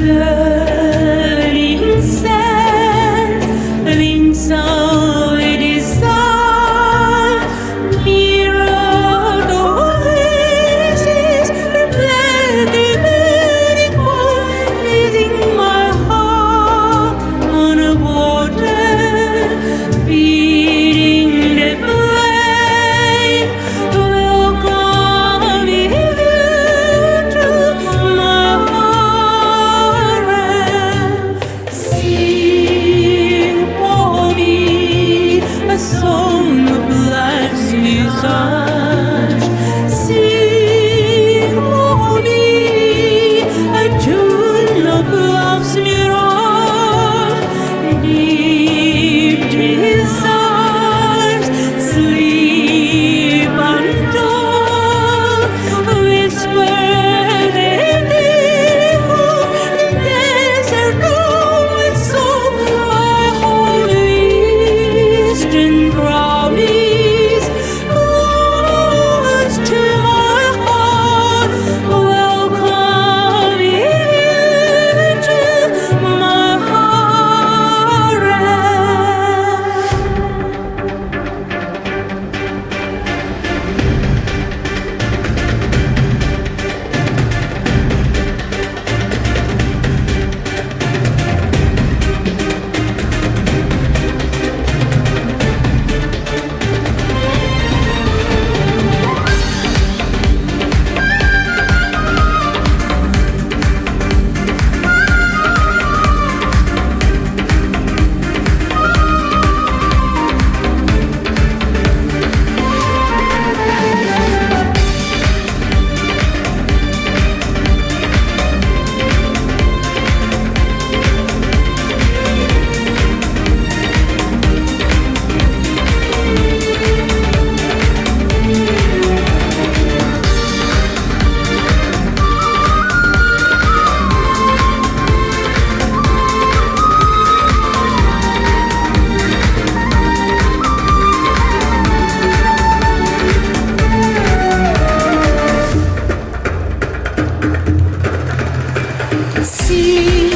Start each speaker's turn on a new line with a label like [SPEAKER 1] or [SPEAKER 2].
[SPEAKER 1] burning sands of inside desire, mirrored oases, reflecting burning voices in my heart on a water, beating the flame, welcoming you to my heart. Sing for me a song of life's visage. Sing for me a tune of love's mirage. Deep desires sleep undone, whisper they echo in desert with song. My holy eastern promise close to my heart, welcome you to my heart. See